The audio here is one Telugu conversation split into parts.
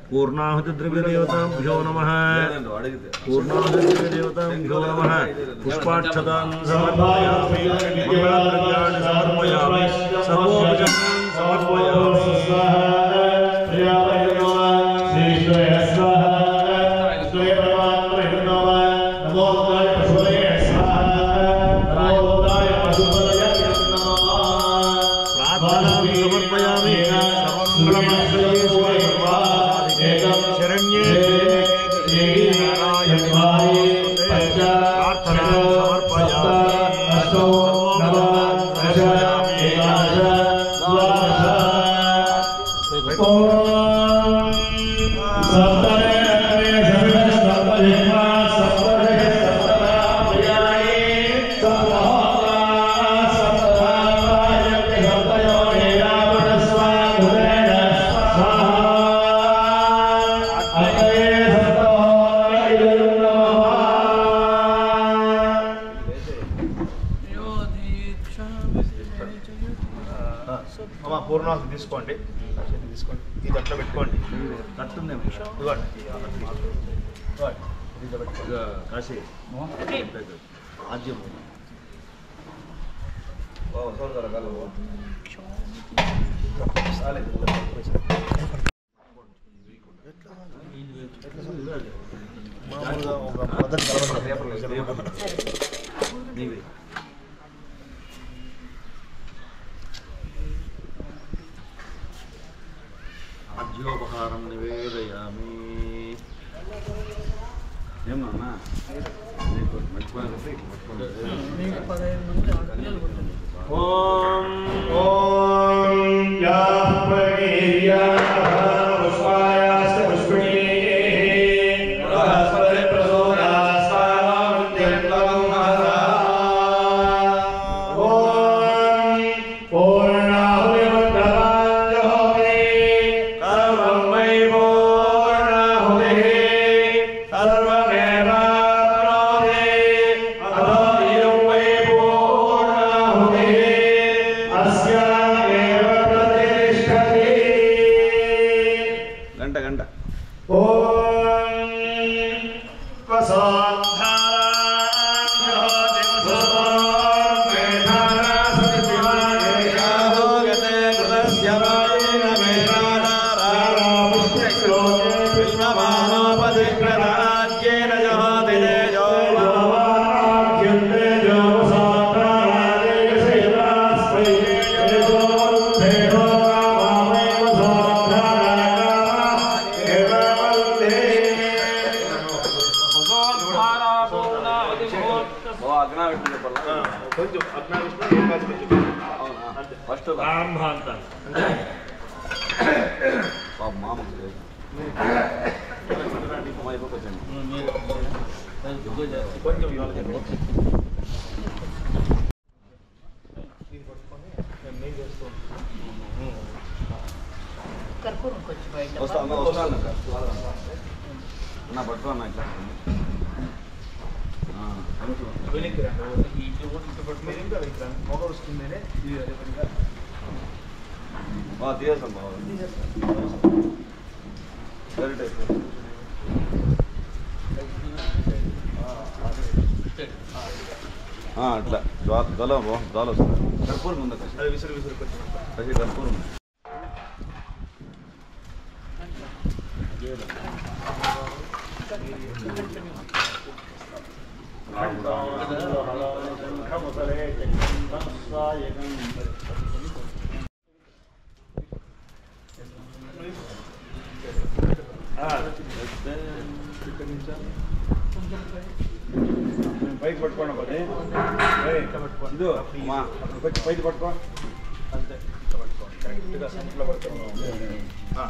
पूर्णाहुतिद्रव्यदेवताभ्यो नमः पूर्णाहुतिद्रव्यदेवताभ्यो नमः पुष्पाक्षतान् समर्पयामि मंगलद्रव्याणि समर्पयामि सर्वोपचारान् समर्पयामि తీసుకోండి తీసుకోండి ఇది అట్లా పెట్టుకోండి కట్టుంది కాశీ ఆద్యం మామూలుగా ఒక పద్ధతి నీవే ఆజ్యోపహారం నివేదయామి ఏమన్నా ఓం ఓం యా ప్రియా అట్లా దళం దాలు వస్తుంది కర్పూరం ఉంది విసురు విసురు కసి కర్పూరం పైకి పట్టుకోండి పది ఇది పైకి పట్టుకో అంతే కరెక్ట్గా సెంట్లో పట్టుకోండి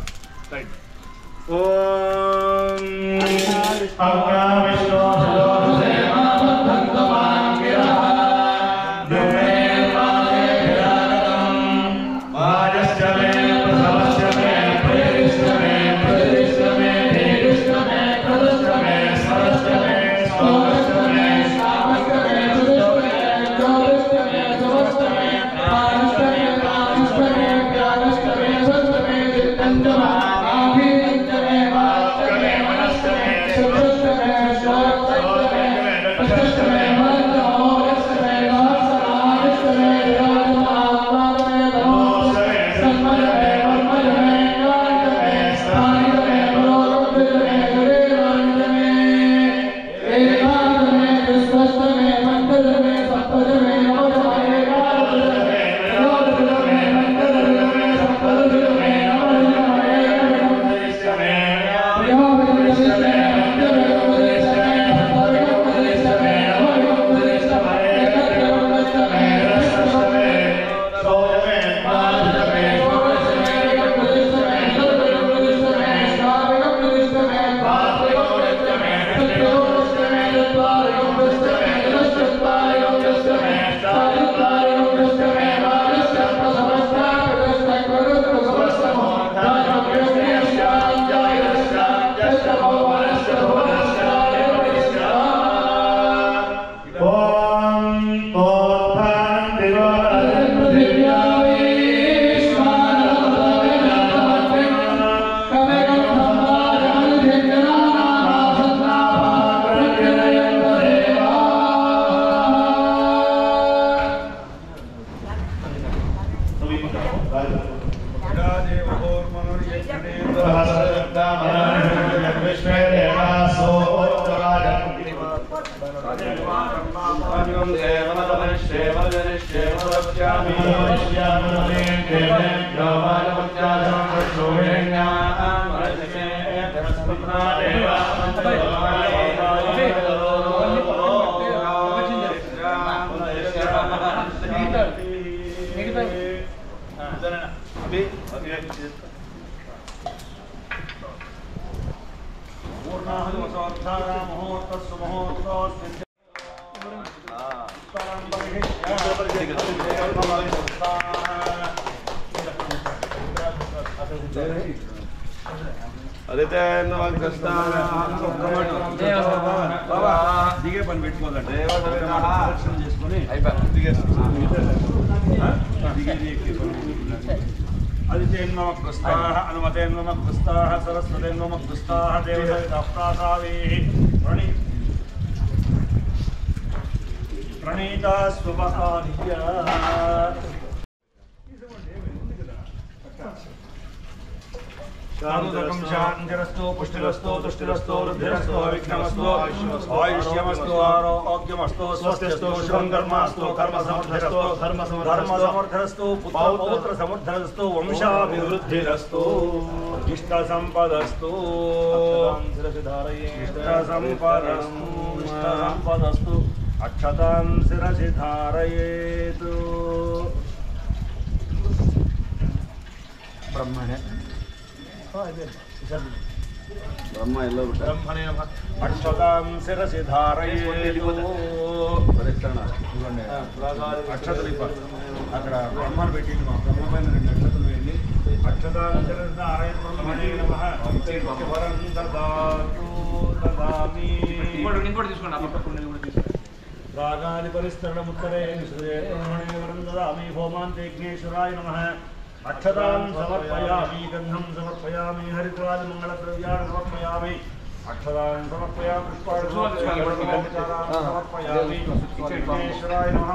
దిగే పని పెట్టుకోదండి చేసుకొని అదితేన్మమకృస్తాః అనుమతేన్మమకృస్తాః సరస్వతేన్మమకృస్తాః దేవసవితఃప్రాసావేః ప్రణీతా స్వపహార్య శాంతకం శాంతిరస్తు పుష్టిరస్తు తుష్టిరస్తు వృద్ధిరస్తు అవిఘ్నమస్తు ఆయుష్యమస్తు ఆరోగ్యమస్తు స్వస్తిస్తు శుభం కర్మస్తు కర్మసమర్థరస్తు ధర్మసమర్థరస్తు పౌత్రసమర్థరస్తు వంశాభివృద్ధిరస్తు ఇష్టసంపదస్తు ఇష్టసంపదస్తు అక్షతాం శిరసి ధారయేతు బ్రహ్మణే బ్రహ్మణే అక్షతాం శిరసి ధారయేతు అక్షతలు అక్కడ బ్రహ్మను పెట్టింది మా బ్రహ్మ పైన 2 అక్షతలు వేయండి అక్షతాం శిరసి ధారయేతు బ్రహ్మణే నమః వరం దదాతు దదామి ఇంకోటి తీసుకోండి రాగాని పరిస్తరణముత్తరే బ్రహ్మణే వరం దదామి హోమాంతేజ్ఞేశ్వరాయ నమః అక్షతాం సమర్పయామి గంధం సమర్పయామి హరిద్రాది మంగళద్రవ్యాన్ని సమర్పయామి అక్షతాం సమర్పయామి సమర్పయామి విఘ్నేశ్వరాయ నమః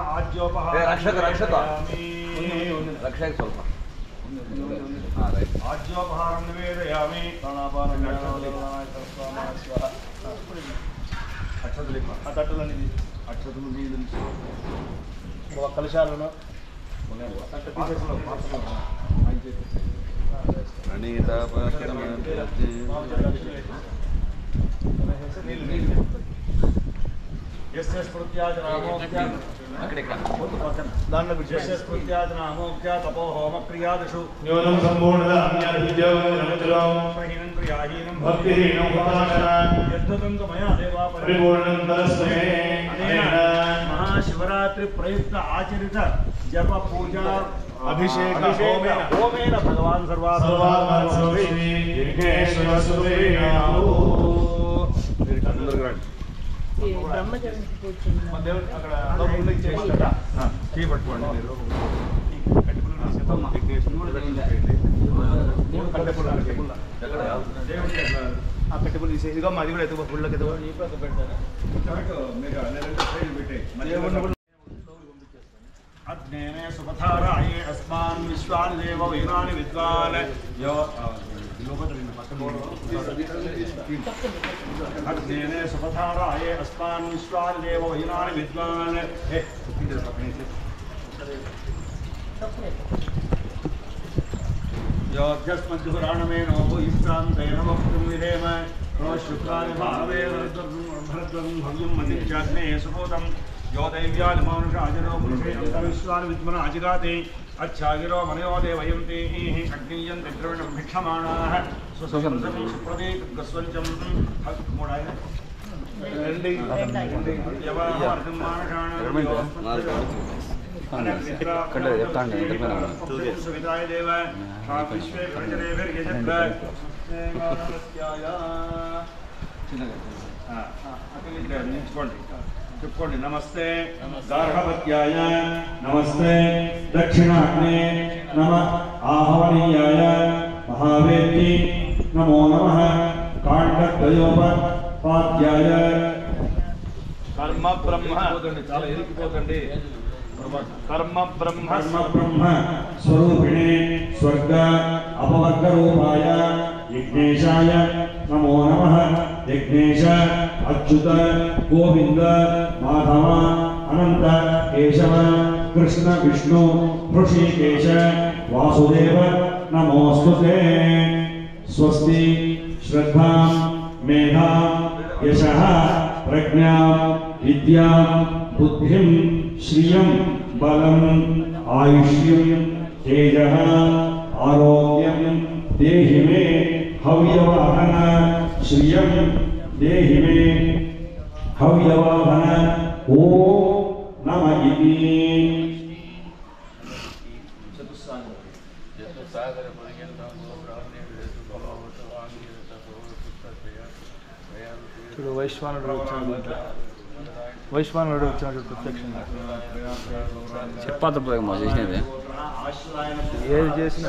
ఆజ్యోపహారం నివేదయామి ప్రాణాపానం ఆ తట్టులన్నీ అక్షతలు నీళ్ళు కలశాలను న్యూనం సంపూర్ణ మహాశివరాత్రి ప్రయుక్త ఆచరిత జప పూజ అభిషేక హోమేన భగవాన్ కట్టెపులు తీసేదిగా మాది కూడా ఎత్తుకో పుల్లకి అగ్నేనే సుపథారాయే అస్మాన్ విశ్వాన్ దేవ వైనాని విద్వాన్ అగ్నేనే సుపథారాయే అస్మాన్ విశ్వాన్ దేవ వైనాని విద్వాన్ योऽध्यस्मद्युपुराणमेनो भूयिष्ठान्तेन वक्तुं विधेम शुक्रानि भावे भरद्वं भव्यं मतिर्जाग्ने सुभूतं यो दैव्यानिमानुषाजनो पुरुषे अन्तर्विश्वानि विद्मना अजिगाते अच्छागिरो मनयो देवयन्ति अग्नीयन्ति द्रविणं भिक्षमाणाः स्वसंसं सुप्रदीपगस्वञ्चं मोडाय यवाहर्गं मानुषाणां सुविधाय देव विश्वे చెప్పుకోండి నమస్తే గార్హపత్యాయ నమస్తే దక్షిణాగ్నే నమ ఆహవనీయాయ మహావేద్యై నమో నమః కాండద్వయోపాధ్యాయ కర్మ బ్రహ్మ చాలా ఇరికిపోకండి कर्म ब्रह्म स्वरूपिणे स्वर्ग अपवर्ग रूपाय यज्ञेशाय नमो नमः यज्ञेश अच्युत गोविंद माधव अनंत केशव कृष्ण विष्णु ऋषिकेश वासुदेव नमोस्तुते स्वस्ति श्रद्धा मेधा यशः प्रज्ञा विद्या बुद्धिं श्रियं बलं आयुष्यं तेजः आरोग्यं देहि मे हव्यवाहन श्रियं देहि मे हव्यवाहन ओम नमः इति వైశ్వానుడు వచ్చాడు ప్రత్యక్షంగా చెప్పాలి చేసినది ఏది చేసిన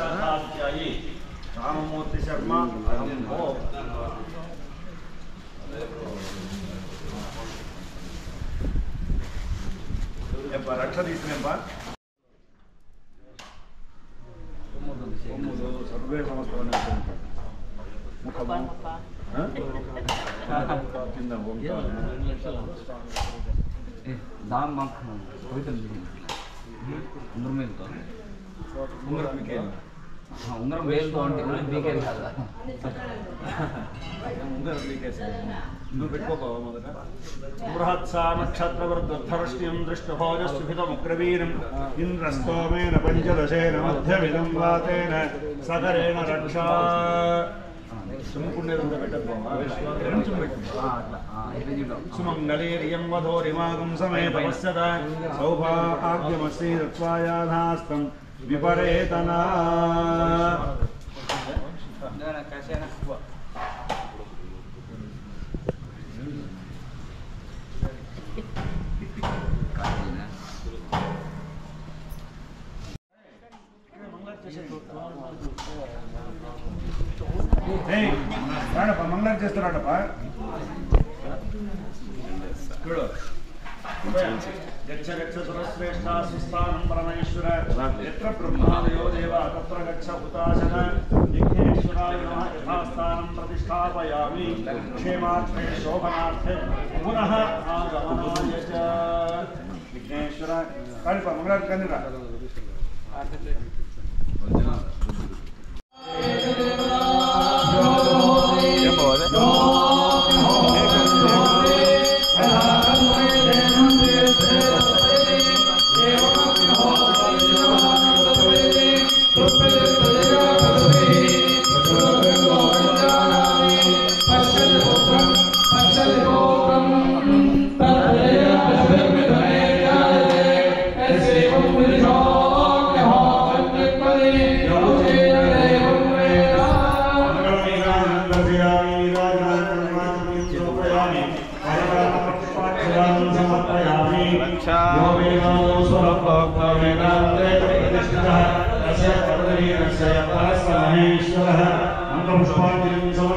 రామమూర్తి శర్మ రక్ష తీసుకునేప్ప సర్వే సమస్తమైన दाम माफ कोई तो नहीं उम्र में तो उम्र में क्या हाँ उम्र में तो उम्र में क्या था उम्र में कैसे उम्र बिटको पावा मदर बृहत्सा नक्षत्र वर्धर्ष्टियं दृष्टभोजस्सुभितमुग्रवीरं इन्द्रस्तोमेन पंचदशेन मध्यविदं वातेन सकरेण रक्षा सुमपुण्यदंत बेटप्पा सुमंगलेरियं वधोरिमागं समेतमस्यत सौभाग्यमस्ति तत्त्वायाधास्तं विपरेतना రాడప్ప మంగళం చేస్తున్నాడప్ప చూడు గచ్చ గచ్చ సురశ్రేష్ఠ సుస్థానం పరమేశ్వర ఎత్ర బ్రహ్మాదయో దేవ తత్ర గచ్చ హుతాశన విఘ్నేశ్వరాయ నమః యథాస్థానం ప్రతిష్ఠాపయామి క్షేమార్థే శోభనార్థే पुनः आगमनाय च विघ्नेश्वर कालिपा मंगलारती कंदिरा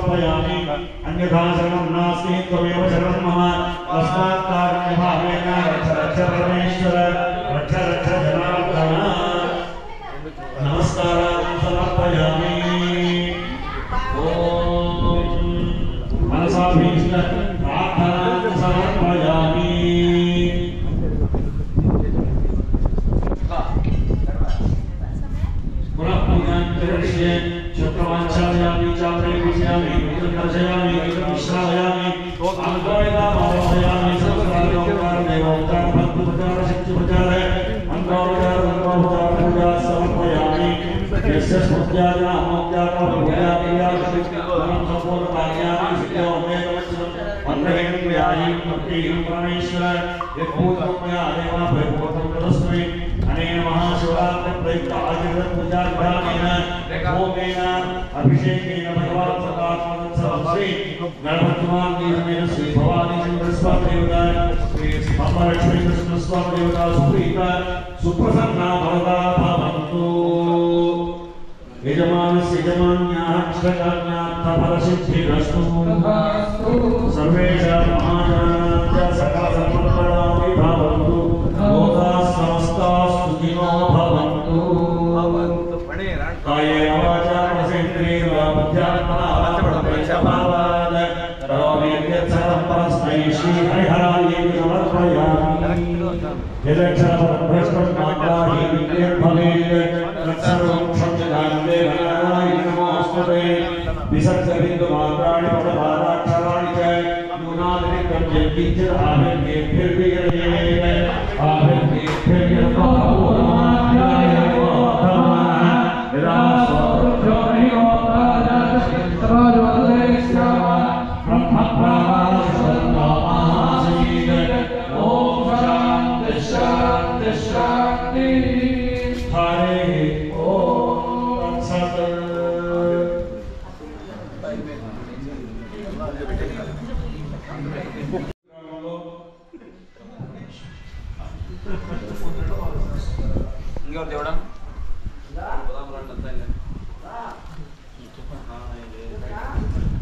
अन्यथा शरणं नास्ति त्वमेव शरणं मम तस्मात् कारुण्यभावेन रक्ष रक्ष परमेश्वर रक्ष रक्ष जनार्दन नमस्कारान् समर्पयामि ॐ मनसाभीष्ट प्रार्थनां समर्पयामि पुनः पूजां करिष्ये शुक्रवाञ्छायामि चापरे विजयामि दर्शयामि विश्रामयामि आमोदयामि संस्कारोपचार देवोपचार भक्तोपचार शक्तिोपचार मंत्रोपचार मंत्रोपचार पूजा समर्पयामि यस्य स्मृत्याय अमोक्त्याय पूजा क्रिया संपूर्ण कार्याणि सिद्धो मे मंत्रहेण क्रियायि भक्ति परमेश्वर यत्पूर्वं मया देवा परिपूर्णं तदस्मै अनेन महाशिवरात्रि प्रयुक्त आचरित पूजा विधानेन होमेन अभिषेकेन भगवान् सदात्मनः गणपतिमान देवमेन श्री भवानी चंद्र स्वामी देवता श्री महालक्ष्मी कृष्ण स्वामी देवता सुप्रीता सुप्रसन्ना भवता भवन्तु यजमानस्य यजमान्याः इष्टकाम्यार्थ फलसिद्धिरस्तु सर्वेषां महाजनानां सकलसम्पत्पदानि भवन्तु लोकाः समस्ताः सुखिनो भवन्तु कायेन वाचा मनसेन्द्रियैर्वा बुद्ध्यात्मना प्रयत्नभावात् करोमि यत्सर्वं परस्मै श्रीहरिहरायै समर्पयामि यदक्षरपरभ्रष्टं मात्राहीनं भवेत् तत्सर्वं क्षम्यतां देवनारायण नमोऽस्तुते विसर्गबिन्दुमात्राणि पदपादाक्षराणि च न्यूनातिरिक्तं यद्किञ्चित् आभ्यन्तरेभिर्विगर्येत्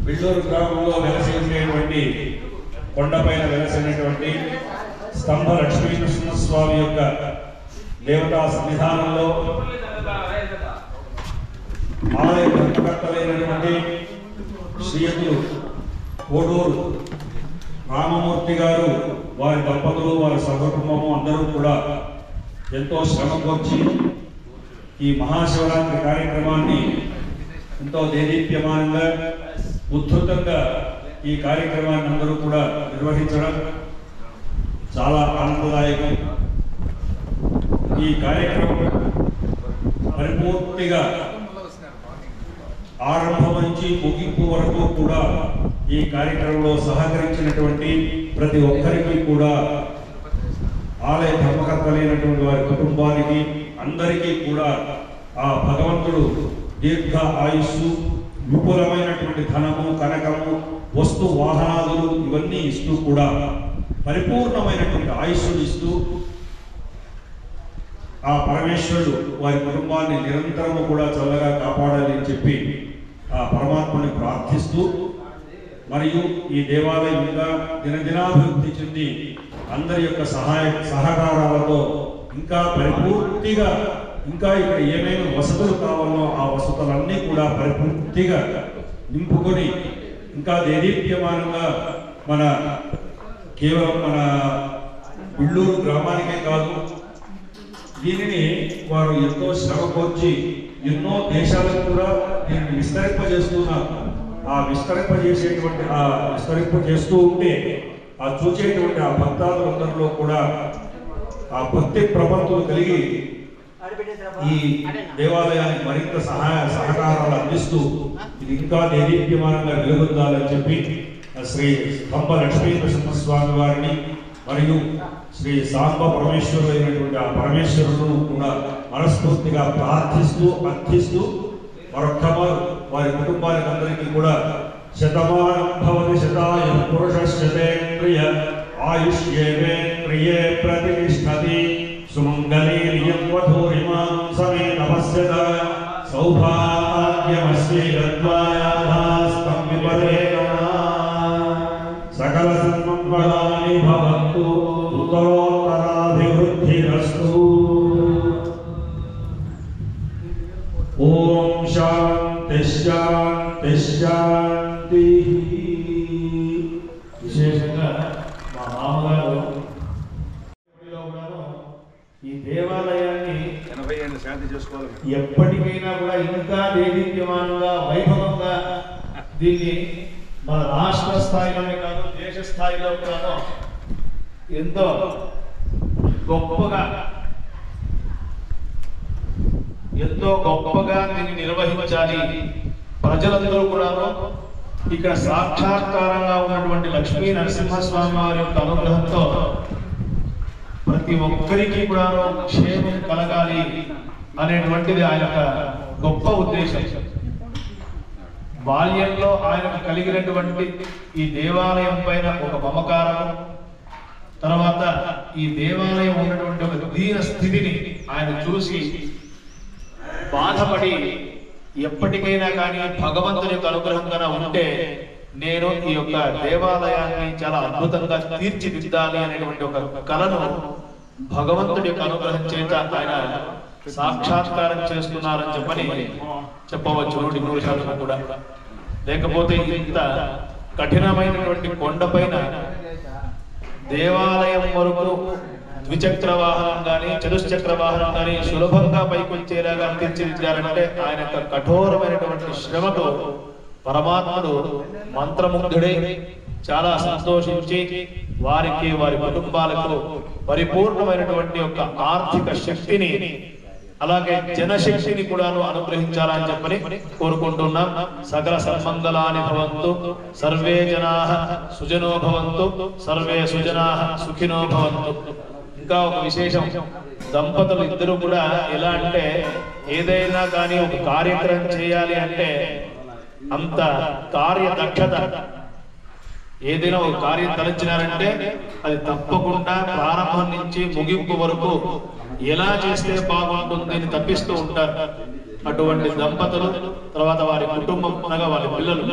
బిళ్ళూరు గ్రామంలో వెలసినటువంటి కొండపైన వెలసినటువంటి స్తంభ లక్ష్మీనరసింహస్వామి యొక్క దేవతా సన్నిధానంలో ఆలయ ధర్మకర్తలైనటువంటి శ్రీయుతులు కోడూరు రామమూర్తి గారు వారి దంపతులు వారి సహకుటుంబము అందరూ కూడా ఎంతో శ్రమకొచ్చి ఈ మహాశివరాత్రి కార్యక్రమాన్ని ఎంతో దేదీప్యమానంగా ఉద్ధృతంగా ఈ కార్యక్రమాన్ని అందరూ కూడా నిర్వహించడం చాలా ఆనందదాయకం. ఈ కార్యక్రమం పరిపూర్తిగా ఆరంభం నుంచి ముగింపు వరకు కూడా ఈ కార్యక్రమంలో సహకరించినటువంటి ప్రతి ఒక్కరికి కూడా ఆలయ ధర్మకర్తలైనటువంటి వారి కుటుంబానికి అందరికీ కూడా ఆ భగవంతుడు దీర్ఘ ఆయుస్సు, విపులమైనటువంటి ధనము, కనకము, వస్తు వాహనాదులు ఇవన్నీ ఇస్తూ కూడా పరిపూర్ణమైనటువంటి ఆయుస్సును ఇస్తూ ఆ పరమేశ్వరుడు వారి కుటుంబాన్ని నిరంతరము కూడా చల్లగా కాపాడాలి అని చెప్పి ఆ పరమాత్మని ప్రార్థిస్తూ, మరియు ఈ దేవాలయం ఇంకా దినదినాభివృద్ధి చెంది అందరి యొక్క సహకారాలతో ఇంకా పరిపూర్తిగా ఇంకా ఇక్కడ ఏమేమి వసతులు కావాలో ఆ వసతులన్నీ కూడా పరిపూర్తిగా నింపుకొని ఇంకా దేదీప్యమానంగా మన కేవలం మన బిళ్ళూరు గ్రామానికే కాదు, దీనిని వారు ఎంతో శ్రమ కోర్చి ఎన్నో దేశాలకు కూడా దీన్ని విస్తరింపజేస్తున్నారు. ఆ విస్తరింపజేస్తూ ఉంటే ఆ చూసేటువంటి ఆ భక్తాదులందరిలో కూడా ఆ భక్తి ప్రపంతులు కలిగి ఈ దేవాలయానికి మరింత సహకారాలు అందిస్తూ ఇది ఇంకా దేదీప్యమానంగా వెలుగొందాలని చెప్పి శ్రీ స్తంభ లక్ష్మీ నరసింహస్వామి వారిని మరియు శ్రీ సాంబ పరమేశ్వరుడు అయినటువంటి ఆ పరమేశ్వరులను కూడా మనస్ఫూర్తిగా ప్రార్థిస్తూ అర్థిస్తూ మరొక్కమారు వారి కుటుంబానికి అందరికీ కూడా శతమానం భవతి శతాయ పురుష శతేంద్రియ ఆయుష్యేవేంద్రియే ప్రతిష్టతి సుమంగళీర్యం వధూరిమాం సమేత పశ్యత సౌభాగ్యమస్యైరద్వాయాధాస్తం విపరేణ సకల సన్మంగళాని భవంతు ఉత్తరోత్తరాభివృద్ధిరస్తు. ఓం శాంతి శాంతి శాంతి. విశేషంగా మా మామగారు ఈ దేవాలయాన్ని 80 ఏళ్ళు శాంతి చేసుకోవాలి. ఎప్పటికైనా కూడా ఇంకా దేదీప్యమానంగా వైభవంగా దీన్ని మన రాష్ట్ర స్థాయిలోనే కాదు దేశ స్థాయిలో కూడాను ఎంతో గొప్పగా దీన్ని నిర్వహించాలి. ప్రజలందరూ కూడాను ఇక్కడ సాక్షాత్కారంగా ఉన్నటువంటి లక్ష్మీ నరసింహస్వామి వారి యొక్క అనుగ్రహంతో ప్రతి ఒక్కరికి కూడా క్షేమం కలగాలి అనేటువంటిది ఆయన యొక్క గొప్ప ఉద్దేశం. బాల్యంలో ఆయనకు కలిగినటువంటి ఈ దేవాలయం పైన ఒక మమకారం, తర్వాత ఈ దేవాలయం ఉన్నటువంటి ఒక దీన స్థితిని ఆయన చూసి బాధపడి ఎప్పటికైనా కానీ భగవంతుని యొక్క అనుగ్రహంగా ఉంటే నేను ఈ యొక్క దేవాలయాన్ని చాలా అద్భుతంగా తీర్చిదిద్దాలి అనేటువంటి ఒక కలను భగవంతుడి యొక్క అనుగ్రహం చేత ఆయన సాక్షాత్కారం చేస్తున్నారని చెప్పవచ్చు 100% కూడా. లేకపోతే ఇంత కఠినమైనటువంటి కొండపైన దేవాలయం వరకు ద్విచక్ర వాహనం కానీ చతుశ్చక్ర వాహనం కానీ సులభంగా పైకొచ్చేలాగా తీర్చిదిద్దారంటే ఆయన యొక్క కఠోరమైనటువంటి శ్రమకు పరమాత్ముడు మంత్రముగ్ధుడై చాలా సంతోషించి వారికి వారి కుటుంబాలకు పరిపూర్ణమైనటువంటి యొక్క ఆర్థిక శక్తిని అలాగే జనశక్తిని కూడాను అనుగ్రహించాలని చెప్పని కోరుకుంటున్నాం. సకల సన్మంగళాని భవంతు, సర్వే జనాః సుజనో భవంతు, సర్వే సుజనాః సుఖినో భవంతు. ఇంకా ఒక విశేషం, దంపతులు ఇద్దరు కూడా ఎలా అంటే ఏదైనా కానీ ఒక కార్యక్రమం చేయాలి అంటే అంత కార్యదక్షత, ఏదైనా ఒక కార్యం తలచినారంటే అది తప్పకుండా ప్రారంభం నుంచి ముగింపు వరకు ఎలా చేస్తే బాగుంటుంది అని తప్పిస్తూ ఉంటారు. అటువంటి దంపతులు, తర్వాత వారి కుటుంబం అనగా వారి పిల్లలు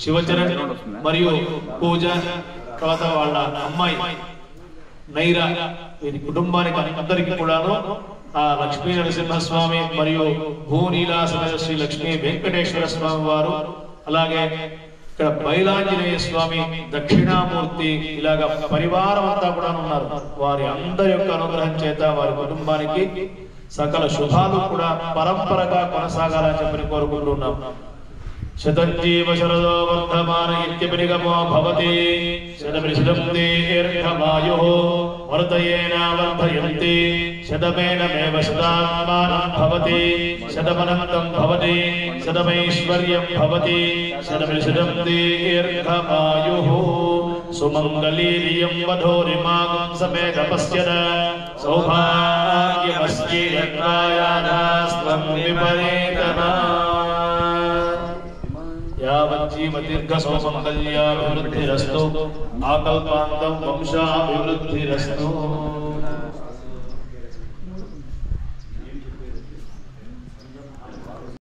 శివచరణ్ మరియు పూజ, తర్వాత వాళ్ళ అమ్మాయి నైరా, వీరి కుటుంబానికి అందరికీ కూడాను ఆ లక్ష్మీ నరసింహస్వామి మరియు భూనీలాసన శ్రీ లక్ష్మీ వెంకటేశ్వర స్వామి వారు, అలాగే ఇక్కడ బైలాంజనేయ స్వామి, దక్షిణామూర్తి, ఇలాగ పరివారం అంతా కూడా ఉన్నారు. వారి అందరి యొక్క అనుగ్రహం చేత వారి కుటుంబానికి సకల శుభాలు కూడా పరంపరగా కొనసాగాలని చెప్పని కోరుకుంటున్నాం. శతంజీవ శరదో వర్ధమాన ఇత్యపరిగమో భవతి, శతమృషితం దీర్ఘమాయుః వర్ధయేన వర్ధయంతి, శతమేనమేవ శతాత్మానం భవతి, శతమనంతం భవతి, శతమైశ్వర్యం భవతి, శతమృషితం దీర్ఘమాయుః. సుమంగళీర్యం వధూరిమాం సమేత పశ్యత, సౌభాగ్యమస్యైరద్వాయాధాస్త్వం విపరీతనా. యావజ్జీవ దీర్ఘ సౌమంగళ్యాభివృద్ధిరస్తు, ఆకల్పాంతం వంశాభివృద్ధిరస్తు.